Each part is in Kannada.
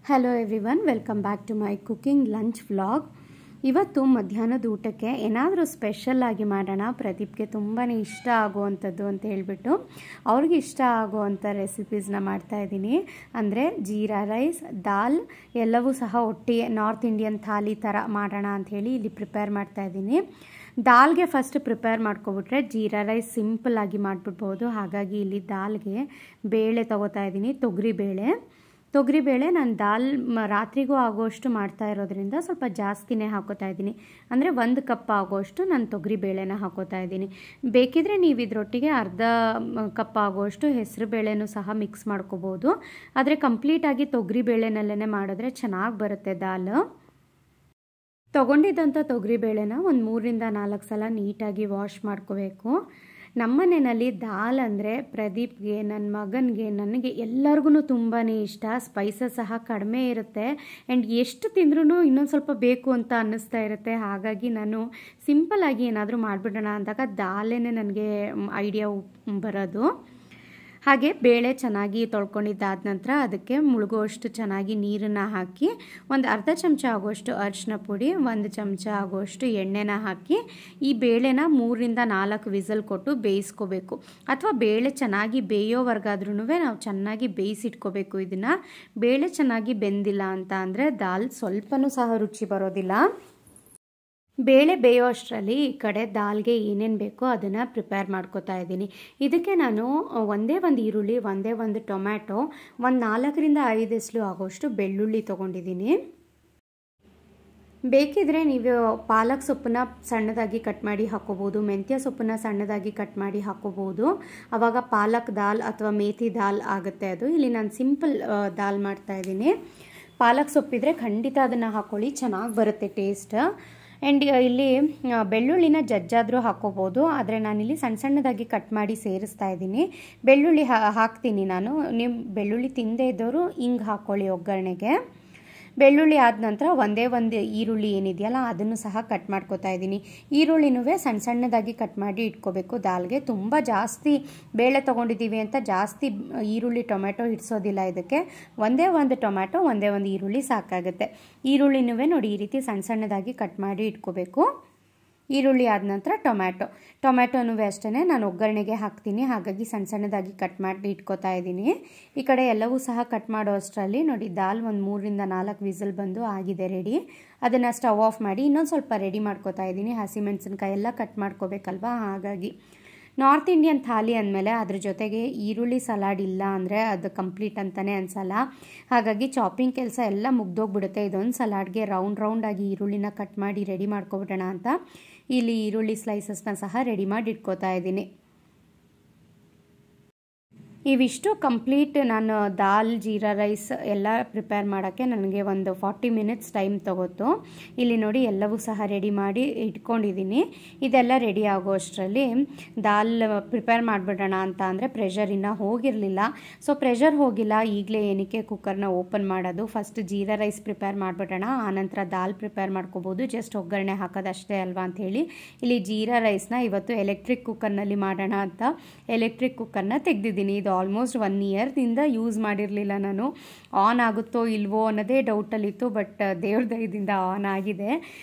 Hello everyone, welcome back to my cooking lunch vlog. ಇವತ್ತು ಮಧ್ಯಾಹ್ನದ ಊಟಕ್ಕೆ ಏನಾದರೂ ಸ್ಪೆಷಲ್ ಆಗಿ ಮಾಡೋಣ, ಪ್ರದೀಪ್ಗೆ ತುಂಬಾ ಇಷ್ಟ ಆಗುವಂಥದ್ದು ಅಂತ ಹೇಳಿಬಿಟ್ಟು ಅವ್ರಿಗೆ ಇಷ್ಟ ಆಗುವಂಥ ರೆಸಿಪೀಸ್ನ ಮಾಡ್ತಾಯಿದ್ದೀನಿ. ಅಂದರೆ ಜೀರಾ ರೈಸ್, ದಾಲ್ ಎಲ್ಲವೂ ಸಹ ಒಟ್ಟಿಗೆ ನಾರ್ತ್ ಇಂಡಿಯನ್ ಥಾಲಿ ಥರ ಮಾಡೋಣ ಅಂಥೇಳಿ ಇಲ್ಲಿ ಪ್ರಿಪೇರ್ ಮಾಡ್ತಾಯಿದ್ದೀನಿ. ದಾಲ್ಗೆ ಫಸ್ಟ್ ಪ್ರಿಪೇರ್ ಮಾಡ್ಕೊಬಿಟ್ರೆ ಜೀರಾ ರೈಸ್ ಸಿಂಪಲ್ಲಾಗಿ ಮಾಡಿಬಿಡ್ಬೋದು. ಹಾಗಾಗಿ ಇಲ್ಲಿ ದಾಲ್ಗೆ ಬೇಳೆ ತೊಗೋತಾ ಇದ್ದೀನಿ, ತೊಗರಿಬೇಳೆ ನಾನು ದಾಲ್ ರಾತ್ರಿಗೂ ಆಗೋಷ್ಟು ಮಾಡ್ತಾ ಇರೋದ್ರಿಂದ ಸ್ವಲ್ಪ ಜಾಸ್ತಿನೇ ಹಾಕೋತಾ ಇದ್ದೀನಿ. ಅಂದರೆ 1 ಕಪ್ ಆಗೋಷ್ಟು ನಾನು ತೊಗರಿಬೇಳೆನ ಹಾಕೋತಾ ಇದ್ದೀನಿ. ಬೇಕಿದ್ರೆ ನೀವು ಇದರೊಟ್ಟಿಗೆ ಅರ್ಧ ಕಪ್ ಆಗೋಷ್ಟು ಹೆಸರು ಬೇಳೆನೂ ಸಹ ಮಿಕ್ಸ್ ಮಾಡ್ಕೋಬೋದು. ಆದರೆ ಕಂಪ್ಲೀಟಾಗಿ ತೊಗರಿಬೇಳೆನಲ್ಲೇ ಮಾಡಿದ್ರೆ ಚೆನ್ನಾಗಿ ಬರುತ್ತೆ ದಾಲ್. ತೊಗೊಂಡಿದ್ದಂಥ ತೊಗರಿಬೇಳೆನ ಒಂದು 3ರಿಂದ 4 ಸಲ ನೀಟಾಗಿ ವಾಶ್ ಮಾಡ್ಕೋಬೇಕು. ನಮ್ಮನೆಯಲ್ಲಿ ದಾಲ್ ಅಂದರೆ ಪ್ರದೀಪ್ಗೆ, ನನ್ನ ಮಗನಿಗೆ, ನನಗೆ ಎಲ್ಲರಿಗೂ ತುಂಬಾ ಇಷ್ಟ. ಸ್ಪೈಸಸ್ ಸಹ ಕಡಿಮೆ ಇರುತ್ತೆ ಆ್ಯಂಡ್ ಎಷ್ಟು ತಿಂದ್ರೂ ಇನ್ನೊಂದು ಸ್ವಲ್ಪ ಬೇಕು ಅಂತ ಅನ್ನಿಸ್ತಾ ಇರುತ್ತೆ. ಹಾಗಾಗಿ ನಾನು ಸಿಂಪಲ್ಲಾಗಿ ಏನಾದರೂ ಮಾಡಿಬಿಡೋಣ ಅಂದಾಗ ದಾಲೇ ನನಗೆ ಐಡಿಯಾ ಬರೋದು. ಹಾಗೆ ಬೇಳೆ ಚೆನ್ನಾಗಿ ತೊಳ್ಕೊಂಡಿದ್ದಾದ ನಂತರ ಅದಕ್ಕೆ ಮುಳುಗುವಷ್ಟು ಚೆನ್ನಾಗಿ ನೀರನ್ನು ಹಾಕಿ ಒಂದು ಅರ್ಧ ಚಮಚ ಆಗುವಷ್ಟು ಅರಿಶಿನ ಪುಡಿ, 1 ಚಮಚ ಆಗುವಷ್ಟು ಎಣ್ಣೆನ ಹಾಕಿ ಈ ಬೇಳೆನ 3ರಿಂದ 4 ವಿಸಲ್ ಕೊಟ್ಟು ಬೇಯಿಸ್ಕೋಬೇಕು. ಅಥವಾ ಬೇಳೆ ಚೆನ್ನಾಗಿ ಬೇಯೋವರೆಗಾದ್ರೂ ನಾವು ಚೆನ್ನಾಗಿ ಬೇಯಿಸಿಟ್ಕೋಬೇಕು. ಇದನ್ನು ಬೇಳೆ ಚೆನ್ನಾಗಿ ಬೆಂದಿಲ್ಲ ಅಂತ ಅಂದರೆ ದಾಲ್ ಸ್ವಲ್ಪನೂ ಸಹ ರುಚಿ ಬರೋದಿಲ್ಲ. ಬೇಳೆ ಬೇಯೋ ಅಷ್ಟರಲ್ಲಿ ಈ ಕಡೆ ದಾಲ್ಗೆ ಏನೇನು ಬೇಕೋ ಅದನ್ನು ಪ್ರಿಪೇರ್ ಮಾಡ್ಕೋತಾ ಇದ್ದೀನಿ. ಇದಕ್ಕೆ ನಾನು ಒಂದೇ ಒಂದು ಈರುಳ್ಳಿ, ಒಂದೇ ಒಂದು ಟೊಮ್ಯಾಟೊ, ಒಂದು 4ರಿಂದ 5 ಎಸಳು ಆಗೋಷ್ಟು ಬೆಳ್ಳುಳ್ಳಿ ತೊಗೊಂಡಿದ್ದೀನಿ. ಬೇಕಿದ್ರೆ ನೀವು ಪಾಲಕ್ ಸೊಪ್ಪನ್ನ ಸಣ್ಣದಾಗಿ ಕಟ್ ಮಾಡಿ ಹಾಕೋಬೋದು, ಮೆಂತ್ಯ ಸೊಪ್ಪನ್ನ ಸಣ್ಣದಾಗಿ ಕಟ್ ಮಾಡಿ ಹಾಕೋಬೋದು. ಆವಾಗ ಪಾಲಕ್ ದಾಲ್ ಅಥವಾ ಮೇಥಿ ದಾಲ್ ಆಗುತ್ತೆ ಅದು. ಇಲ್ಲಿ ನಾನು ಸಿಂಪಲ್ ದಾಲ್ ಮಾಡ್ತಾಯಿದ್ದೀನಿ. ಪಾಲಕ್ ಸೊಪ್ಪಿದ್ರೆ ಖಂಡಿತ ಅದನ್ನು ಹಾಕ್ಕೊಳ್ಳಿ, ಚೆನ್ನಾಗಿ ಬರುತ್ತೆ ಟೇಸ್ಟ್. ಆ್ಯಂಡ್ ಇಲ್ಲಿ ಬೆಳ್ಳುಳ್ಳಿನ ಜಜ್ಜಾದರೂ ಹಾಕ್ಕೋಬೋದು, ಆದರೆ ನಾನಿಲ್ಲಿ ಸಣ್ಣದಾಗಿ ಕಟ್ ಮಾಡಿ ಸೇರಿಸ್ತಾ ಇದ್ದೀನಿ. ಬೆಳ್ಳುಳ್ಳಿ ಹಾಕ್ತೀನಿ ನಾನು. ನೀವು ಬೆಳ್ಳುಳ್ಳಿ ತಿಂದೇ ಇದ್ದವರು ಹಿಂಗೆ ಹಾಕ್ಕೊಳ್ಳಿ ಒಗ್ಗರಣೆಗೆ. ಬೆಳ್ಳುಳ್ಳಿ ಆದ ನಂತರ ಒಂದೇ ಒಂದು ಈರುಳ್ಳಿ ಏನಿದೆಯಲ್ಲ ಅದನ್ನು ಸಹ ಕಟ್ ಮಾಡ್ಕೋತಾ ಇದ್ದೀನಿ. ಈರುಳ್ಳಿನೂ ಸಣ್ಣದಾಗಿ ಕಟ್ ಮಾಡಿ ಇಟ್ಕೋಬೇಕು. ದಾಲ್ಗೆ ತುಂಬ ಜಾಸ್ತಿ ಬೇಳೆ ತೊಗೊಂಡಿದ್ದೀವಿ ಅಂತ ಜಾಸ್ತಿ ಈರುಳ್ಳಿ ಟೊಮೆಟೊ ಹಿಡಿಸೋದಿಲ್ಲ. ಇದಕ್ಕೆ ಒಂದೇ ಒಂದು ಟೊಮೆಟೊ, ಒಂದೇ ಒಂದು ಈರುಳ್ಳಿ ಸಾಕಾಗುತ್ತೆ. ಈರುಳ್ಳಿನೂ ನೋಡಿ ಈ ರೀತಿ ಸಣ್ಣದಾಗಿ ಕಟ್ ಮಾಡಿ ಇಟ್ಕೋಬೇಕು. ಈರುಳ್ಳಿ ಆದ ನಂತರ ಟೊಮ್ಯಾಟೊನೂ ಅಷ್ಟೇ ನಾನು ಒಗ್ಗರಣೆಗೆ ಹಾಕ್ತೀನಿ. ಹಾಗಾಗಿ ಸಣ್ಣದಾಗಿ ಕಟ್ ಮಾಡಿ ಇಟ್ಕೋತಾ ಇದ್ದೀನಿ. ಈ ಕಡೆ ಎಲ್ಲವೂ ಸಹ ಕಟ್ ಮಾಡೋ ಅಷ್ಟರಲ್ಲಿ ನೋಡಿ ದಾಲ್ ಒಂದು 3ರಿಂದ 4 ವಿಸಲ್ ಬಂದು ಆಗಿದೆ ರೆಡಿ. ಅದನ್ನು ಸ್ಟವ್ ಆಫ್ ಮಾಡಿ ಇನ್ನೊಂದು ಸ್ವಲ್ಪ ರೆಡಿ ಮಾಡ್ಕೋತಾ ಇದ್ದೀನಿ. ಹಸಿಮೆಣಸಿನ್ಕಾಯಿ ಎಲ್ಲ ಕಟ್ ಮಾಡ್ಕೋಬೇಕಲ್ವಾ. ಹಾಗಾಗಿ ನಾರ್ತ್ ಇಂಡಿಯನ್ ಥಾಲಿ ಅಂದಮೇಲೆ ಅದ್ರ ಜೊತೆಗೆ ಈರುಳ್ಳಿ ಸಲಾಡ್ ಇಲ್ಲ ಅಂದರೆ ಅದು ಕಂಪ್ಲೀಟ್ ಅಂತಲೇ ಅನಿಸಲ್ಲ. ಹಾಗಾಗಿ ಚಾಪಿಂಗ್ ಕೆಲಸ ಎಲ್ಲ ಮುಗ್ದೋಗ್ಬಿಡುತ್ತೆ. ಇದೊಂದು ಸಲಾಡ್ಗೆ ರೌಂಡಾಗಿ ಈರುಳ್ಳಿನ ಕಟ್ ಮಾಡಿ ರೆಡಿ ಮಾಡ್ಕೊಬಿಡೋಣ ಅಂತ ಇಲ್ಲಿ ಈರುಳ್ಳಿ ಸ್ಲೈಸಸ್ನ ಸಹ ರೆಡಿ ಮಾಡಿ ಇಟ್ಕೋತಾ ಇದ್ದೀನಿ. ಇವಿಷ್ಟು ಕಂಪ್ಲೀಟ್ ನಾನು ದಾಲ್, ಜೀರಾ ರೈಸ್ ಎಲ್ಲ ಪ್ರಿಪೇರ್ ಮಾಡೋಕ್ಕೆ ನನಗೆ ಒಂದು 40 ಮಿನಿಟ್ಸ್ ಟೈಮ್ ತೊಗೋತು. ಇಲ್ಲಿ ನೋಡಿ ಎಲ್ಲವೂ ಸಹ ರೆಡಿ ಮಾಡಿ ಇಟ್ಕೊಂಡಿದ್ದೀನಿ. ಇದೆಲ್ಲ ರೆಡಿ ಆಗೋ ಅಷ್ಟರಲ್ಲಿ ದಾಲ್ ಪ್ರಿಪೇರ್ ಮಾಡಿಬಿಡೋಣ ಅಂತ ಅಂದರೆ ಪ್ರೆಷರ್ ಇನ್ನೂ ಹೋಗಿರಲಿಲ್ಲ. ಸೊ ಪ್ರೆಷರ್ ಹೋಗಿಲ್ಲ, ಈಗಲೇ ಏನಕ್ಕೆ ಕುಕ್ಕರ್ನ ಓಪನ್ ಮಾಡೋದು, ಫಸ್ಟ್ ಜೀರಾ ರೈಸ್ ಪ್ರಿಪೇರ್ ಮಾಡಿಬಿಡೋಣ, ಆನಂತರ ದಾಲ್ ಪ್ರಿಪೇರ್ ಮಾಡ್ಕೋಬೋದು, ಜಸ್ಟ್ ಒಗ್ಗರಣೆ ಹಾಕೋದಷ್ಟೇ ಅಲ್ವಾ ಅಂಥೇಳಿ ಇಲ್ಲಿ ಜೀರಾ ರೈಸ್ನ ಇವತ್ತು ಎಲೆಕ್ಟ್ರಿಕ್ ಕುಕ್ಕರ್ನಲ್ಲಿ ಮಾಡೋಣ ಅಂತ ಎಲೆಕ್ಟ್ರಿಕ್ ಕುಕ್ಕರ್ನ ತೆಗೆದಿದ್ದೀನಿ. ಇದು ಆಲ್ಮೋಸ್ಟ್ 1 ಇಯರ್ದಿಂದ ಯೂಸ್ ಮಾಡಿರಲಿಲ್ಲ ನಾನು. ಆನ್ ಆಗುತ್ತೋ ಇಲ್ವೋ ಅನ್ನೋದೇ ಡೌಟಲ್ಲಿತ್ತು. ಬಟ್ ದೇವ್ರ ದಯದಿಂದ ಆನ್ ಆಗಿದೆ.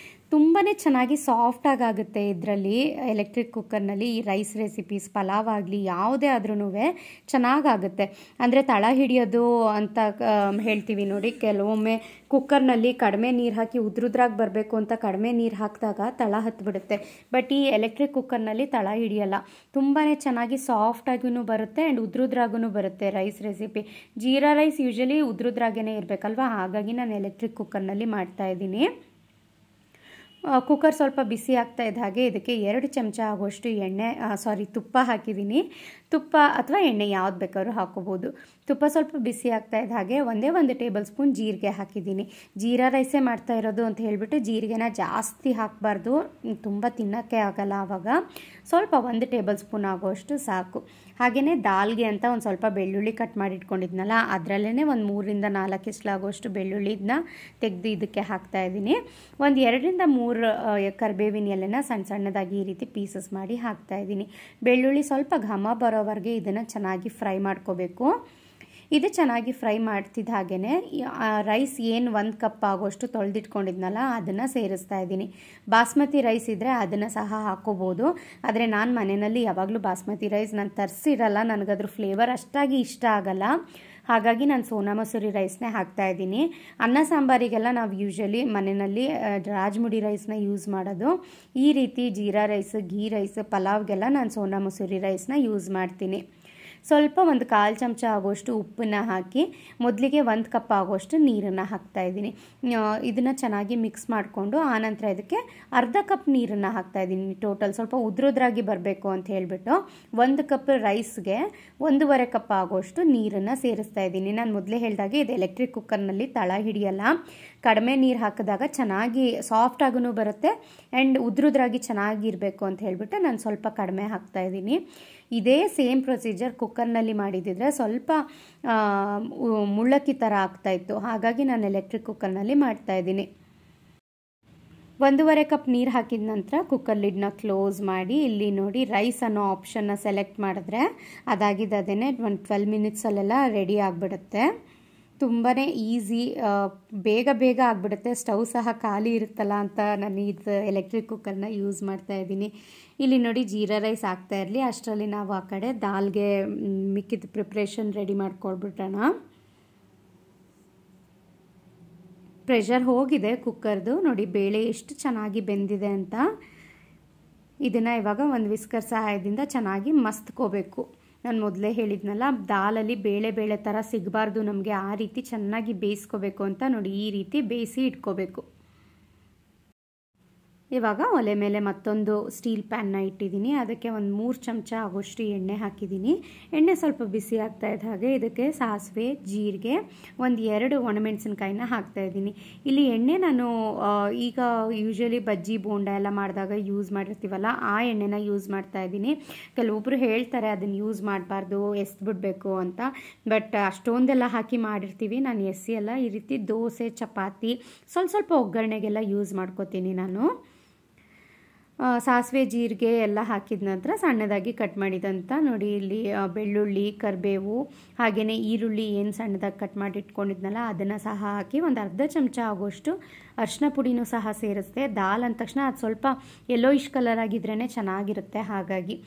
ತುಂಬಾ ಚೆನ್ನಾಗಿ ಸಾಫ್ಟಾಗಿ ಆಗುತ್ತೆ ಇದರಲ್ಲಿ ಎಲೆಕ್ಟ್ರಿಕ್ ಕುಕ್ಕರ್ನಲ್ಲಿ. ಈ ರೈಸ್ ರೆಸಿಪೀಸ್, ಪಲಾವ್ ಆಗಲಿ ಯಾವುದೇ ಆದ್ರೂ ಚೆನ್ನಾಗಾಗುತ್ತೆ. ಅಂದರೆ ತಳ ಹಿಡಿಯೋದು ಅಂತ ಹೇಳ್ತೀವಿ ನೋಡಿ, ಕೆಲವೊಮ್ಮೆ ಕುಕ್ಕರ್ನಲ್ಲಿ ಕಡಿಮೆ ನೀರು ಹಾಕಿ ಉದ್ರುದ್ರಾಗಿ ಬರಬೇಕು ಅಂತ ಕಡಿಮೆ ನೀರು ಹಾಕಿದಾಗ ತಳ ಹತ್ತಿಬಿಡುತ್ತೆ. ಬಟ್ ಈ ಎಲೆಕ್ಟ್ರಿಕ್ ಕುಕ್ಕರ್ನಲ್ಲಿ ತಳ ಹಿಡಿಯಲ್ಲ, ತುಂಬಾ ಚೆನ್ನಾಗಿ ಸಾಫ್ಟಾಗೂ ಬರುತ್ತೆ ಆ್ಯಂಡ್ ಉದ್ರುದ್ರಾಗೂ ಬರುತ್ತೆ rice recipe. Jeera rice usually ಉದ್ರುದ್ರಾಗೇ ಇರಬೇಕಲ್ವ, ಹಾಗಾಗಿ ನಾನು ಎಲೆಕ್ಟ್ರಿಕ್ ಕುಕ್ಕರ್ನಲ್ಲಿ ಮಾಡ್ತಾಯಿದ್ದೀನಿ. ಕುಕ್ಕರ್ ಸ್ವಲ್ಪ ಬಿಸಿ ಆಗ್ತಾ ಇದ್ದ ಹಾಗೆ ಇದಕ್ಕೆ 2 ಚಮಚ ಆಗೋಷ್ಟು ತುಪ್ಪ ಹಾಕಿದ್ದೀನಿ. ತುಪ್ಪ ಅಥವಾ ಎಣ್ಣೆ ಯಾವ್ದು ಬೇಕಾದ್ರೂ ಹಾಕೋಬೋದು. ತುಪ್ಪ ಸ್ವಲ್ಪ ಬಿಸಿ ಆಗ್ತಾ ಇದ್ದ ಹಾಗೆ ಒಂದೇ 1 ಟೇಬಲ್ ಸ್ಪೂನ್ ಜೀರಿಗೆ ಹಾಕಿದ್ದೀನಿ. ಜೀರಾ ರೈಸೇ ಮಾಡ್ತಾ ಇರೋದು ಅಂತ ಹೇಳಿಬಿಟ್ಟು ಜೀರಿಗೆನ ಜಾಸ್ತಿ ಹಾಕಬಾರ್ದು, ತುಂಬ ತಿನ್ನೋಕ್ಕೆ ಆಗಲ್ಲ. ಆವಾಗ ಸ್ವಲ್ಪ 1 ಟೇಬಲ್ ಸ್ಪೂನ್ ಆಗೋಷ್ಟು ಸಾಕು. ಹಾಗೆಯೇ ದಾಲ್ಗೆ ಅಂತ ಒಂದು ಸ್ವಲ್ಪ ಬೆಳ್ಳುಳ್ಳಿ ಕಟ್ ಮಾಡಿ ಇಟ್ಕೊಂಡಿದ್ನಲ್ಲ, ಅದರಲ್ಲೇ ಒಂದು 3ರಿಂದ 4 ಎಸಳಾಗೋಷ್ಟು ಬೆಳ್ಳುಳ್ಳಿನ ತೆಗೆದು ಇದಕ್ಕೆ ಹಾಕ್ತಾಯಿದ್ದೀನಿ. ಒಂದು 2ರಿಂದ 3 ಕರಿಬೇವಿನ ಎಲೆನ ಸಣ್ಣದಾಗಿ ಈ ರೀತಿ ಪೀಸಸ್ ಮಾಡಿ ಹಾಕ್ತಾಯಿದ್ದೀನಿ. ಬೆಳ್ಳುಳ್ಳಿ ಸ್ವಲ್ಪ ಘಮ ಬರೋವರೆಗೆ ಇದನ್ನು ಚೆನ್ನಾಗಿ ಫ್ರೈ ಮಾಡ್ಕೋಬೇಕು. ಇದು ಚೆನ್ನಾಗಿ ಫ್ರೈ ಮಾಡ್ತಿದ್ದ ಹಾಗೆಯೇ ರೈಸ್ ಏನು 1 ಕಪ್ ಆಗೋಷ್ಟು ತೊಳೆದಿಟ್ಕೊಂಡಿದ್ನಲ್ಲ ಅದನ್ನು ಸೇರಿಸ್ತಾ ಇದ್ದೀನಿ. ಬಾಸ್ಮತಿ ರೈಸ್ ಇದ್ದರೆ ಅದನ್ನು ಸಹ ಹಾಕ್ಕೋಬೋದು. ಆದರೆ ನಾನು ಮನೆಯಲ್ಲಿ ಯಾವಾಗಲೂ ಬಾಸ್ಮತಿ ರೈಸ್ ನಾನು ತರಿಸಿರಲ್ಲ, ನನಗದ್ರ ಫ್ಲೇವರ್ ಅಷ್ಟಾಗಿ ಇಷ್ಟ ಆಗಲ್ಲ. ಹಾಗಾಗಿ ನಾನು ಸೋನಾ ಮಸೂರಿ ರೈಸ್ನೇ ಹಾಕ್ತಾಯಿದ್ದೀನಿ. ಅನ್ನ ಸಾಂಬಾರಿಗೆಲ್ಲ ನಾವು ಯೂಶ್ವಲಿ ಮನೆಯಲ್ಲಿ ರಾಜ್ಮುಡಿ ರೈಸ್ನ ಯೂಸ್ ಮಾಡೋದು. ಈ ರೀತಿ ಜೀರಾ ರೈಸ್, ಗೀ ರೈಸ್, ಪಲಾವ್ಗೆಲ್ಲ ನಾನು ಸೋನಾ ಮಸೂರಿ ರೈಸ್ನ ಯೂಸ್ ಮಾಡ್ತೀನಿ. ಸ್ವಲ್ಪ 1/4 ಚಮಚ ಆಗೋಷ್ಟು ಉಪ್ಪನ್ನು ಹಾಕಿ ಮೊದಲಿಗೆ 1 ಕಪ್ ಆಗೋಷ್ಟು ನೀರನ್ನು ಹಾಕ್ತಾಯಿದ್ದೀನಿ. ಇದನ್ನು ಚೆನ್ನಾಗಿ ಮಿಕ್ಸ್ ಮಾಡಿಕೊಂಡು ಆನಂತರ ಇದಕ್ಕೆ ಅರ್ಧ ಕಪ್ ನೀರನ್ನು ಹಾಕ್ತಾಯಿದ್ದೀನಿ. ಟೋಟಲ್ ಸ್ವಲ್ಪ ಉದ್ರುದ್ರಾಗಿ ಬರಬೇಕು ಅಂತ ಹೇಳಿಬಿಟ್ಟು 1 ಕಪ್ ರೈಸ್ಗೆ 1.5 ಕಪ್ ಆಗೋಷ್ಟು ನೀರನ್ನು ಸೇರಿಸ್ತಾ ಇದ್ದೀನಿ. ನಾನು ಮೊದಲೇ ಹೇಳಿದಾಗೆ ಇದು ಎಲೆಕ್ಟ್ರಿಕ್ ಕುಕ್ಕರ್ನಲ್ಲಿ ತಳ ಹಿಡಿಯಲ್ಲ. ಕಡಿಮೆ ನೀರು ಹಾಕಿದಾಗ ಚೆನ್ನಾಗಿ ಸಾಫ್ಟಾಗೂ ಬರುತ್ತೆ ಆ್ಯಂಡ್ ಉದ್ರುದ್ರಾಗಿ ಚೆನ್ನಾಗಿರಬೇಕು ಅಂತ ಹೇಳಿಬಿಟ್ಟು ನಾನು ಸ್ವಲ್ಪ ಕಡಿಮೆ ಹಾಕ್ತಾಯಿದ್ದೀನಿ. ಇದೇ ಸೇಮ್ ಪ್ರೊಸೀಜರ್ ಕುಕ್ಕರ್ನಲ್ಲಿ ಮಾಡಿದ್ದಿದ್ರೆ ಸ್ವಲ್ಪ ಮುಳ್ಳಕ್ಕಿ ಥರ ಆಗ್ತಾಯಿತ್ತು. ಹಾಗಾಗಿ ನಾನು ಎಲೆಕ್ಟ್ರಿಕ್ ಕುಕ್ಕರ್ನಲ್ಲಿ ಮಾಡ್ತಾಯಿದ್ದೀನಿ. 1.5 ಕಪ್ ನೀರು ಹಾಕಿದ ನಂತರ ಕುಕ್ಕರ್ ಲಿಡ್ನ ಕ್ಲೋಸ್ ಮಾಡಿ ಇಲ್ಲಿ ನೋಡಿ ರೈಸ್ ಅನ್ನೋ ಆಪ್ಷನ್ನ ಸೆಲೆಕ್ಟ್ ಮಾಡಿದ್ರೆ ಅದಾಗಿದ್ದೇ 12 ಮಿನಿಟ್ಸಲ್ಲೆಲ್ಲ ರೆಡಿ ಆಗಿಬಿಡುತ್ತೆ. ತುಂಬಾ ಈಸಿ, ಬೇಗ ಆಗಿಬಿಡುತ್ತೆ. ಸ್ಟವ್ ಸಹ ಖಾಲಿ ಇರುತ್ತಲ್ಲ ಅಂತ ನಾನು ಇದು ಎಲೆಕ್ಟ್ರಿಕ್ ಕುಕ್ಕರ್ನ ಯೂಸ್ ಮಾಡ್ತಾಯಿದ್ದೀನಿ. ಇಲ್ಲಿ ನೋಡಿ ಜೀರಾ ರೈಸ್ ಆಗ್ತಾ ಇರಲಿ ಅಷ್ಟರಲ್ಲಿ ನಾವು ಆ ಕಡೆ ದಾಲ್ಗೆ ಮಿಕ್ಕಿದ ಪ್ರಿಪ್ರೇಷನ್ ರೆಡಿ ಮಾಡ್ಕೊಳ್ಬಿಟ್ಟೋಣ. ಪ್ರೆಷರ್ ಹೋಗಿದೆ ಕುಕ್ಕರ್ದು. ನೋಡಿ ಬೇಳೆ ಎಷ್ಟು ಚೆನ್ನಾಗಿ ಬೆಂದಿದೆ ಅಂತ. ಇದನ್ನು ಇವಾಗ ಒಂದು ವಿಸ್ಕರ್ ಸಹಾಯದಿಂದ ಚೆನ್ನಾಗಿ ಮಸ್ತ್ಕೋಬೇಕು. ನಾನು ಮೊದಲೇ ಹೇಳಿದ್ನಲ್ಲ, ದಾಲಲ್ಲಿ ಬೇಳೆ ಥರ ಸಿಗಬಾರ್ದು ನಮಗೆ, ಆ ರೀತಿ ಚೆನ್ನಾಗಿ ಬೇಯಿಸ್ಕೋಬೇಕು ಅಂತ. ನೋಡಿ ಈ ರೀತಿ ಬೇಯಿಸಿ ಇಟ್ಕೋಬೇಕು. ಇವಾಗ ಒಲೆ ಮೇಲೆ ಮತ್ತೊಂದು ಸ್ಟೀಲ್ ಪ್ಯಾನ್ನ ಇಟ್ಟಿದ್ದೀನಿ. ಅದಕ್ಕೆ ಒಂದು 3 ಚಮಚ ಆಗೋಷ್ಟು ಎಣ್ಣೆ ಹಾಕಿದ್ದೀನಿ. ಎಣ್ಣೆ ಸ್ವಲ್ಪ ಬಿಸಿ ಆಗ್ತಾ ಇದ್ದ ಹಾಗೆ ಇದಕ್ಕೆ ಸಾಸಿವೆ, ಜೀರಿಗೆ, 1-2 ಒಣಮೆಣಸಿನ್ಕಾಯಿನ ಹಾಕ್ತಾಯಿದ್ದೀನಿ. ಇಲ್ಲಿ ಎಣ್ಣೆ ನಾನು ಈಗ ಯೂಶ್ವಲಿ ಬಜ್ಜಿ ಬೋಂಡ ಎಲ್ಲ ಮಾಡಿದಾಗ ಯೂಸ್ ಮಾಡಿರ್ತೀವಲ್ಲ ಆ ಎಣ್ಣೆನ ಯೂಸ್ ಮಾಡ್ತಾಯಿದ್ದೀನಿ. ಕೆಲವೊಬ್ಬರು ಹೇಳ್ತಾರೆ ಅದನ್ನು ಯೂಸ್ ಮಾಡಬಾರ್ದು, ಎಸ್ಬಿಡಬೇಕು ಅಂತ. ಬಟ್ ಅಷ್ಟೊಂದೆಲ್ಲ ಹಾಕಿ ಮಾಡಿರ್ತೀವಿ, ನಾನು ಎಸ್ಸಿಯಲ್ಲ. ಈ ರೀತಿ ದೋಸೆ, ಚಪಾತಿ, ಸ್ವಲ್ಪ ಒಗ್ಗರಣೆಗೆಲ್ಲ ಯೂಸ್ ಮಾಡ್ಕೋತೀನಿ ನಾನು. ಸಾಸಿವೆ, ಜೀರಿಗೆ ಎಲ್ಲ ಹಾಕಿದ ನಂತರ ಸಣ್ಣದಾಗಿ ಕಟ್ ಮಾಡಿದಂಥ ನೋಡಿ ಇಲ್ಲಿ ಬೆಳ್ಳುಳ್ಳಿ, ಕರಿಬೇವು, ಹಾಗೆಯೇ ಈರುಳ್ಳಿ ಏನು ಸಣ್ಣದಾಗಿ ಕಟ್ ಮಾಡಿ ಇಟ್ಕೊಂಡಿದ್ನಲ್ಲ ಅದನ್ನು ಸಹ ಹಾಕಿ ಒಂದು ಅರ್ಧ ಚಮಚ ಆಗೋಷ್ಟು ಅರಿಶಿನ ಪುಡಿನೂ ಸಹ ಸೇರಿಸ್ದೆ. ದಾಲ್ ಅಂದ ತಕ್ಷಣ ಅದು ಸ್ವಲ್ಪ ಯೆಲ್ಲೋಯಿಶ್ ಕಲರ್ ಆಗಿದ್ರೇ ಚೆನ್ನಾಗಿರುತ್ತೆ. ಹಾಗಾಗಿ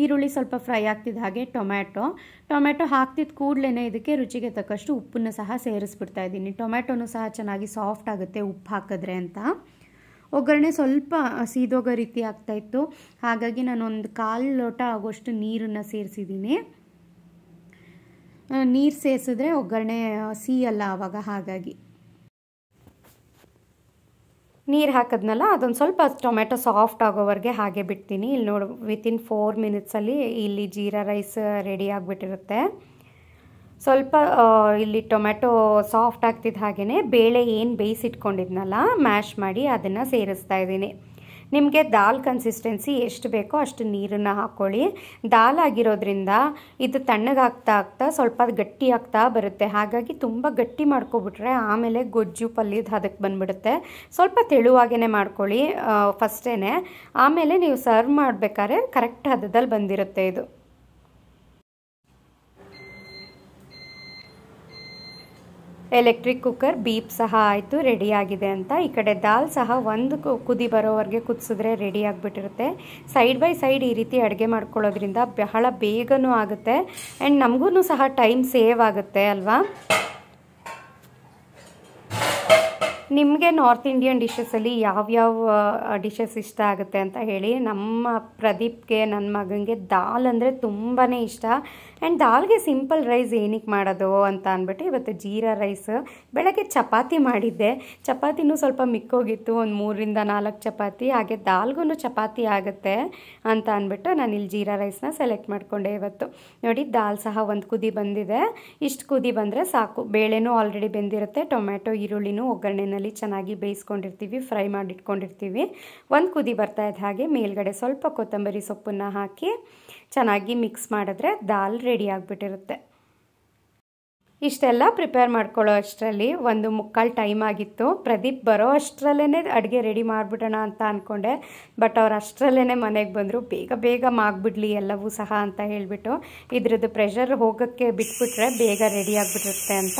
ಈರುಳ್ಳಿ ಸ್ವಲ್ಪ ಫ್ರೈ ಆಗ್ತಿದ್ದ ಹಾಗೆ ಟೊಮ್ಯಾಟೊ ಹಾಕ್ತಿದ್ದ ಕೂಡಲೇ ಇದಕ್ಕೆ ರುಚಿಗೆ ತಕ್ಕಷ್ಟು ಉಪ್ಪನ್ನು ಸಹ ಸೇರಿಸ್ಬಿಡ್ತಾ ಇದ್ದೀನಿ. ಟೊಮ್ಯಾಟೊನೂ ಸಹ ಚೆನ್ನಾಗಿ ಸಾಫ್ಟ್ ಆಗುತ್ತೆ ಉಪ್ಪು ಹಾಕಿದ್ರೆ ಅಂತ. ಒಗ್ಗರಣೆ ಸ್ವಲ್ಪ ಸೀದೋಗೋ ರೀತಿ ಆಗ್ತಾಯಿತ್ತು. ಹಾಗಾಗಿ ನಾನು 1/4 ಲೋಟ ಆಗೋಷ್ಟು ನೀರನ್ನು ಸೇರಿಸಿದ್ದೀನಿ. ನೀರು ಸೇರಿಸಿದ್ರೆ ಒಗ್ಗರಣೆ ಸಿಹಿಯಲ್ಲ ಆವಾಗ. ಹಾಗಾಗಿ ನೀರು ಹಾಕಿದ್ನಲ್ಲ ಅದೊಂದು ಸ್ವಲ್ಪ ಟೊಮೆಟೊ ಸಾಫ್ಟ್ ಆಗೋವರೆಗೆ ಹಾಗೆ ಬಿಡ್ತೀನಿ. ಇಲ್ಲಿ ನೋಡು ವಿತಿನ್ 4 ಮಿನಿಟ್ಸಲ್ಲಿ ಇಲ್ಲಿ ಜೀರಾ ರೈಸ್ ರೆಡಿ ಆಗಿಬಿಟ್ಟಿರುತ್ತೆ. ಸ್ವಲ್ಪ ಇಲ್ಲಿ ಟೊಮೆಟೊ ಸಾಫ್ಟ್ ಆಗ್ತಿದ್ದ ಹಾಗೆಯೇ ಬೇಳೆ ಏನು ಬೇಯಿಸಿಟ್ಕೊಂಡಿದ್ನಲ್ಲ ಮ್ಯಾಶ್ ಮಾಡಿ ಅದನ್ನು ಸೇರಿಸ್ತಾ ಇದ್ದೀನಿ. ನಿಮಗೆ ದಾಲ್ ಕನ್ಸಿಸ್ಟೆನ್ಸಿ ಎಷ್ಟು ಬೇಕೋ ಅಷ್ಟು ನೀರನ್ನು ಹಾಕ್ಕೊಳ್ಳಿ. ದಾಲ್ ಆಗಿರೋದ್ರಿಂದ ಇದು ತಣ್ಣಗಾಗ್ತಾ ಸ್ವಲ್ಪ ಗಟ್ಟಿ ಆಗ್ತಾ ಬರುತ್ತೆ. ಹಾಗಾಗಿ ತುಂಬ ಗಟ್ಟಿ ಮಾಡ್ಕೊಬಿಟ್ರೆ ಆಮೇಲೆ ಗೊಜ್ಜು ಪಲ್ಯದ ಹದಕ್ಕೆ ಬಂದುಬಿಡುತ್ತೆ. ಸ್ವಲ್ಪ ತೆಳುವಾಗೇ ಮಾಡ್ಕೊಳ್ಳಿ ಫಸ್ಟೇ. ಆಮೇಲೆ ನೀವು ಸರ್ವ್ ಮಾಡಬೇಕಾದ್ರೆ ಕರೆಕ್ಟ್ ಹದದಲ್ಲಿ ಬಂದಿರುತ್ತೆ ಇದು. ಎಲೆಕ್ಟ್ರಿಕ್ ಕುಕ್ಕರ್ ಬೀಪ್ ಸಹ ಆಯಿತು, ರೆಡಿಯಾಗಿದೆ ಅಂತ. ಈ ಕಡೆ ದಾಲ್ ಸಹ ಒಂದು ಕುದಿ ಬರೋವರೆಗೆ ಕುದಿಸಿದ್ರೆ ರೆಡಿ ಆಗಿಬಿಟ್ಟಿರುತ್ತೆ. ಸೈಡ್ ಬೈ ಸೈಡ್ ಈ ರೀತಿ ಅಡುಗೆ ಮಾಡ್ಕೊಳ್ಳೋದ್ರಿಂದ ಬಹಳ ಬೇಗನೂ ಆಗುತ್ತೆ ಆ್ಯಂಡ್ ನಮಗೂ ಸಹ ಟೈಮ್ ಸೇವ್ ಆಗುತ್ತೆ ಅಲ್ವಾ. ನಿಮಗೆ ನಾರ್ತ್ ಇಂಡಿಯನ್ ಡಿಶಸಲ್ಲಿ ಯಾವ್ಯಾವ ಡಿಶಸ್ ಇಷ್ಟ ಆಗುತ್ತೆ ಅಂತ ಹೇಳಿ. ನಮ್ಮ ಪ್ರದೀಪ್ಗೆ, ನನ್ನ ಮಗನಿಗೆ ದಾಲ್ ಅಂದರೆ ತುಂಬಾ ಇಷ್ಟ. ಆ್ಯಂಡ್ ದಾಲ್ಗೆ ಸಿಂಪಲ್ ರೈಸ್ ಏನಕ್ಕೆ ಮಾಡೋದು ಅಂತ ಅಂದ್ಬಿಟ್ಟು ಇವತ್ತು ಜೀರಾ ರೈಸ್. ಬೆಳಗ್ಗೆ ಚಪಾತಿ ಮಾಡಿದ್ದೆ, ಚಪಾತಿನೂ ಸ್ವಲ್ಪ ಮಿಕ್ಕೋಗಿತ್ತು, ಒಂದು 3-4 ಚಪಾತಿ. ಹಾಗೆ ದಾಲ್ಗೂ ಚಪಾತಿ ಆಗುತ್ತೆ ಅಂತ ಅಂದ್ಬಿಟ್ಟು ನಾನು ಇಲ್ಲಿ ಜೀರಾ ರೈಸ್ನ ಸೆಲೆಕ್ಟ್ ಮಾಡಿಕೊಂಡೆ ಇವತ್ತು. ನೋಡಿ ದಾಲ್ ಸಹ ಒಂದು ಕುದಿ ಬಂದಿದೆ. ಇಷ್ಟು ಕುದಿ ಬಂದರೆ ಸಾಕು. ಬೇಳೆನೂ ಆಲ್ರೆಡಿ ಬೆಂದಿರುತ್ತೆ, ಟೊಮ್ಯಾಟೊ ಈರುಳ್ಳಿನೂ ಒಗ್ಗರಣೆನಲ್ಲಿ ಚೆನ್ನಾಗಿ ಬೇಯಿಸ್ಕೊಂಡಿರ್ತೀವಿ, ಫ್ರೈ ಮಾಡಿಟ್ಕೊಂಡಿರ್ತೀವಿ. ಒಂದು ಕುದಿ ಬರ್ತಾ ಇದ್ದ ಹಾಗೆ ಮೇಲ್ಗಡೆ ಸ್ವಲ್ಪ ಕೊತ್ತಂಬರಿ ಸೊಪ್ಪನ್ನು ಹಾಕಿ ಚೆನ್ನಾಗಿ ಮಿಕ್ಸ್ ಮಾಡಿದ್ರೆ ದಾಲ್ ರೆಡಿ ಆಗಿಬಿಟ್ಟಿರುತ್ತೆ. ಇಷ್ಟೆಲ್ಲ ಪ್ರಿಪೇರ್ ಮಾಡ್ಕೊಳ್ಳೋ ಅಷ್ಟರಲ್ಲಿ 1:45 ಟೈಮ್ ಆಗಿತ್ತು. ಪ್ರದೀಪ್ ಬರೋ ಅಷ್ಟರಲ್ಲೇ ಅಡುಗೆ ರೆಡಿ ಮಾಡಿಬಿಡೋಣ ಅಂತ ಅಂದ್ಕೊಂಡೆ. ಬಟ್ ಅವ್ರು ಅಷ್ಟರಲ್ಲೇ ಮನೆಗೆ ಬಂದರು. ಬೇಗ ಬೇಗ ಮಾಡಿಬಿಡ್ಲಿ ಎಲ್ಲವೂ ಸಹ ಅಂತ ಹೇಳಿಬಿಟ್ಟು ಇದ್ರದ್ದು ಪ್ರೆಷರ್ ಹೋಗೋಕ್ಕೆ ಬಿಟ್ಬಿಟ್ರೆ ಬೇಗ ರೆಡಿ ಆಗಿಬಿಡುತ್ತೆ ಅಂತ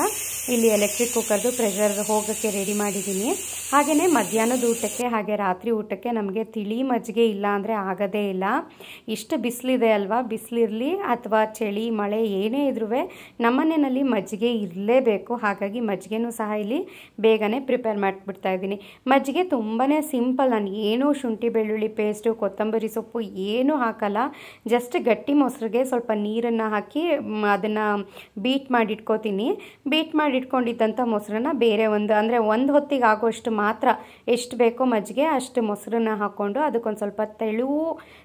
ಇಲ್ಲಿ ಎಲೆಕ್ಟ್ರಿಕ್ ಕುಕ್ಕರ್ದು ಪ್ರೆಷರ್ ಹೋಗೋಕ್ಕೆ ರೆಡಿ ಮಾಡಿದ್ದೀನಿ. ಹಾಗೆಯೇ ಮಧ್ಯಾಹ್ನದ ಊಟಕ್ಕೆ ಹಾಗೆ ರಾತ್ರಿ ಊಟಕ್ಕೆ ನಮಗೆ ತಿಳಿ ಮಜ್ಜಿಗೆ ಇಲ್ಲ ಅಂದರೆ ಆಗೋದೇ ಇಲ್ಲ. ಇಷ್ಟು ಬಿಸಿಲಿದೆ ಅಲ್ವಾ, ಬಿಸಿಲಿರಲಿ ಅಥವಾ ಚಳಿ ಮಳೆ ಏನೇ ಇದ್ರೂ ನಮ್ಮನೆಯಲ್ಲಿ ಮಜ್ಜಿಗೆ ಇರಲೇಬೇಕು. ಹಾಗಾಗಿ ಮಜ್ಜಿಗೆನೂ ಸಹ ಇಲ್ಲಿ ಬೇಗನೆ ಪ್ರಿಪೇರ್ ಮಾಡಿಬಿಡ್ತಾ ಇದ್ದೀನಿ. ಮಜ್ಜಿಗೆ ತುಂಬಾ ಸಿಂಪಲ್. ನಾನು ಏನೂ ಶುಂಠಿ ಬೆಳ್ಳುಳ್ಳಿ ಪೇಸ್ಟು ಕೊತ್ತಂಬರಿ ಸೊಪ್ಪು ಏನೂ ಹಾಕಲ್ಲ. ಜಸ್ಟ್ ಗಟ್ಟಿ ಮೊಸರಿಗೆ ಸ್ವಲ್ಪ ನೀರನ್ನು ಹಾಕಿ ಅದನ್ನು ಬೀಟ್ ಮಾಡಿಟ್ಕೋತೀನಿ. ಬೀಟ್ ಮಾಡಿಟ್ಕೊಂಡಿದ್ದಂಥ ಮೊಸರನ್ನ ಬೇರೆ ಅಂದರೆ ಒಂದು ಹೊತ್ತಿಗೆ ಆಗೋಷ್ಟು ಮಾತ್ರ ಎಷ್ಟು ಬೇಕೋ ಮಜ್ಜಿಗೆ ಅಷ್ಟು ಮೊಸರನ್ನ ಹಾಕ್ಕೊಂಡು ಅದಕ್ಕೊಂದು ಸ್ವಲ್ಪ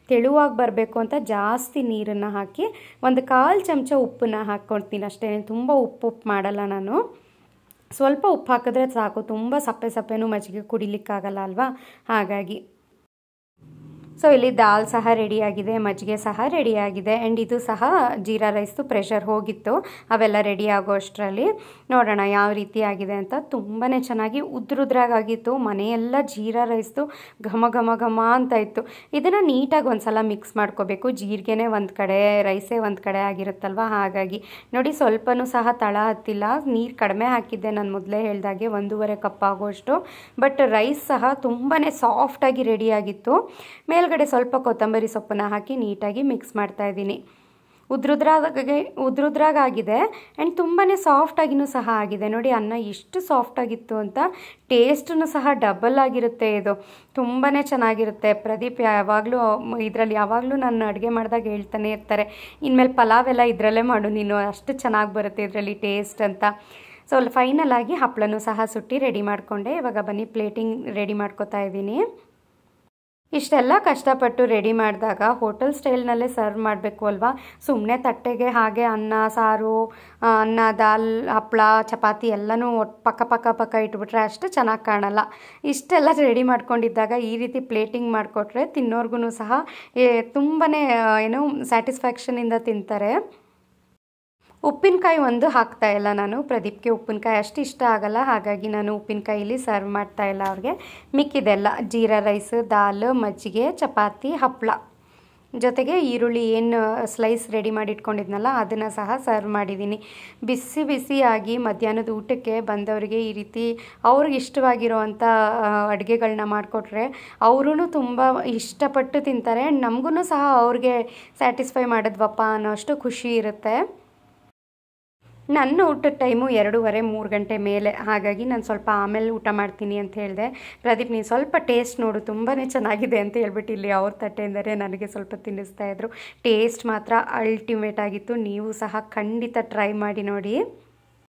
ತೆಳುವಾಗಿ ಬರಬೇಕು ಅಂತ ಜಾಸ್ತಿ ನೀರನ್ನು ಹಾಕಿ 1/4 ಚಮಚ ಉಪ್ಪನ್ನು ಹಾಕ್ಕೊಳ್ತೀನಿ ಅಷ್ಟೇ. ತುಂಬ ಉಪ್ಪು ಮಾಡಲ್ಲ ನಾನು. ಸ್ವಲ್ಪ ಉಪ್ಪು ಹಾಕಿದ್ರೆ ಸಾಕು. ತುಂಬ ಸಪ್ಪೆನೂ ಮಜ್ಜಿಗೆ ಕುಡಿಲಿಕ್ಕಾಗಲ್ಲ ಅಲ್ವಾ, ಹಾಗಾಗಿ. ಸೊ ಇಲ್ಲಿ ದಾಲ್ ಸಹ ರೆಡಿಯಾಗಿದೆ, ಮಜ್ಜಿಗೆ ಸಹ ರೆಡಿಯಾಗಿದೆ. ಆ್ಯಂಡ್ ಇದು ಸಹ ಜೀರಾ ರೈಸ್ದು ಪ್ರೆಷರ್ ಹೋಗಿತ್ತು. ಅವೆಲ್ಲ ರೆಡಿ ಆಗೋ ಅಷ್ಟರಲ್ಲಿ ನೋಡೋಣ ಯಾವ ರೀತಿ ಆಗಿದೆ ಅಂತ. ತುಂಬಾ ಚೆನ್ನಾಗಿ ಉದ್ರುದ್ರಾಗಿತ್ತು. ಮನೆಯೆಲ್ಲ ಜೀರಾ ರೈಸ್ದು ಘಮ ಘಮ ಘಮ ಅಂತ ಇತ್ತು. ಇದನ್ನು ನೀಟಾಗಿ ಒಂದು ಸಲ ಮಿಕ್ಸ್ ಮಾಡ್ಕೋಬೇಕು. ಜೀರಿಗೆನೇ ಒಂದು ಕಡೆ, ರೈಸೇ ಒಂದು ಕಡೆ ಆಗಿರುತ್ತಲ್ವ, ಹಾಗಾಗಿ ನೋಡಿ ಸ್ವಲ್ಪನೂ ಸಹ ತಳ ಹತ್ತಿಲ್ಲ. ನೀರು ಕಡಿಮೆ ಹಾಕಿದ್ದೆ ನಾನು ಮೊದಲೇ ಹೇಳ್ದಾಗೆ 1.5 ಕಪ್ ಆಗೋಷ್ಟು. ಬಟ್ ರೈಸ್ ಸಹ ತುಂಬಾ ಸಾಫ್ಟಾಗಿ ರೆಡಿಯಾಗಿತ್ತು. ಮೇಲ್ಗಡೆ ಸ್ವಲ್ಪ ಕೊತ್ತಂಬರಿ ಸೊಪ್ಪನ್ನು ಹಾಕಿ ನೀಟಾಗಿ ಮಿಕ್ಸ್ ಮಾಡ್ತಾ ಇದ್ದೀನಿ. ಉದ್ರುದ್ರಾಗಿದೆ ಆ್ಯಂಡ್ ತುಂಬಾ ಸಾಫ್ಟಾಗಿನೂ ಸಹ ಆಗಿದೆ. ನೋಡಿ ಅನ್ನ ಎಷ್ಟು ಸಾಫ್ಟಾಗಿತ್ತು ಅಂತ. ಟೇಸ್ಟೂ ಸಹ ಡಬಲ್ ಆಗಿರುತ್ತೆ. ಇದು ತುಂಬಾ ಚೆನ್ನಾಗಿರುತ್ತೆ. ಪ್ರದೀಪ್ ಯಾವಾಗಲೂ ನಾನು ಅಡುಗೆ ಮಾಡಿದಾಗ ಹೇಳ್ತಾನೆ ಇರ್ತಾರೆ, ಇನ್ಮೇಲೆ ಪಲಾವ್ ಎಲ್ಲ ಇದರಲ್ಲೇ ಮಾಡು ನೀನು, ಅಷ್ಟು ಚೆನ್ನಾಗಿ ಬರುತ್ತೆ ಇದರಲ್ಲಿ ಟೇಸ್ಟ್ ಅಂತ. ಸೊ ಫೈನಲ್ ಆಗಿ ಹಪ್ಪಳನೂ ಸಹ ಸುಟ್ಟು ರೆಡಿ ಮಾಡಿಕೊಂಡೆ. ಇವಾಗ ಬನ್ನಿ ಪ್ಲೇಟಿಂಗ್ ರೆಡಿ ಮಾಡ್ಕೊತಾ ಇದ್ದೀನಿ. ಇಷ್ಟೆಲ್ಲ ಕಷ್ಟಪಟ್ಟು ರೆಡಿ ಮಾಡಿದಾಗ ಹೋಟೆಲ್ ಸ್ಟೈಲ್ನಲ್ಲೇ ಸರ್ವ್ ಮಾಡಬೇಕು ಅಲ್ವಾ. ಸುಮ್ಮನೆ ತಟ್ಟೆಗೆ ಹಾಗೆ ಅನ್ನ ಸಾರು, ಅನ್ನ ದಾಲ್ ಹಪ್ಪಳ ಚಪಾತಿ ಎಲ್ಲನೂ ಪಕ್ಕ ಇಟ್ಬಿಟ್ರೆ ಅಷ್ಟು ಚೆನ್ನಾಗಿ ಕಾಣಲ್ಲ. ಇಷ್ಟೆಲ್ಲ ರೆಡಿ ಮಾಡ್ಕೊಂಡಿದ್ದಾಗ ಈ ರೀತಿ ಪ್ಲೇಟಿಂಗ್ ಮಾಡಿಕೊಟ್ರೆ ತಿನ್ನೋರ್ಗು ಸಹ ತುಂಬಾ ಸ್ಯಾಟಿಸ್ಫ್ಯಾಕ್ಷನಿಂದ ತಿಂತಾರೆ. ಉಪ್ಪಿನಕಾಯಿ ಒಂದು ಹಾಕ್ತಾ ಇಲ್ಲ ನಾನು. ಪ್ರದೀಪ್ಗೆ ಉಪ್ಪಿನಕಾಯಿ ಅಷ್ಟು ಇಷ್ಟ ಆಗಲ್ಲ, ಹಾಗಾಗಿ ನಾನು ಉಪ್ಪಿನಕಾಯಿಲಿ ಸರ್ವ್ ಮಾಡ್ತಾ ಇಲ್ಲ ಅವ್ರಿಗೆ. ಮಿಕ್ಕಿದೆಲ್ಲ ಜೀರಾ ರೈಸ್, ದಾಲ್, ಮಜ್ಜಿಗೆ, ಚಪಾತಿ, ಹಪ್ಪಳ ಜೊತೆಗೆ ಈರುಳ್ಳಿ ಏನು ಸ್ಲೈಸ್ ರೆಡಿ ಮಾಡಿ ಇಟ್ಕೊಂಡಿದ್ನಲ್ಲ ಅದನ್ನು ಸಹ ಸರ್ವ್ ಮಾಡಿದ್ದೀನಿ. ಬಿಸಿಯಾಗಿ ಮಧ್ಯಾಹ್ನದ ಊಟಕ್ಕೆ ಬಂದವರಿಗೆ ಈ ರೀತಿ ಅವ್ರಿಗೆ ಇಷ್ಟವಾಗಿರೋವಂಥ ಅಡುಗೆಗಳನ್ನ ಮಾಡಿಕೊಟ್ರೆ ಅವರೂ ತುಂಬ ಇಷ್ಟಪಟ್ಟು ತಿಂತಾರೆ. ನಮಗೂ ಸಹ ಅವ್ರಿಗೆ ಸ್ಯಾಟಿಸ್ಫೈ ಮಾಡಿದ್ವಪ್ಪ ಅನ್ನೋಷ್ಟು ಖುಷಿ ಇರುತ್ತೆ. ನನ್ನ ಊಟದ ಟೈಮು 2:30-3 ಗಂಟೆ ಮೇಲೆ, ಹಾಗಾಗಿ ನಾನು ಸ್ವಲ್ಪ ಆಮೇಲೆ ಊಟ ಮಾಡ್ತೀನಿ ಅಂತ ಹೇಳಿದೆ. ಪ್ರದೀಪ್ ನೀನು ಸ್ವಲ್ಪ ಟೇಸ್ಟ್ ನೋಡು, ತುಂಬಾ ಚೆನ್ನಾಗಿದೆ ಅಂತ ಹೇಳ್ಬಿಟ್ಟು ಇಲ್ಲಿ ಅವ್ರ ತಟ್ಟೆಯಿಂದಲೇ ನನಗೆ ಸ್ವಲ್ಪ ತಿನ್ನಿಸ್ತಾಯಿದ್ರು. ಟೇಸ್ಟ್ ಮಾತ್ರ ಅಲ್ಟಿಮೇಟ್ ಆಗಿತ್ತು. ನೀವು ಸಹ ಖಂಡಿತ ಟ್ರೈ ಮಾಡಿ ನೋಡಿ.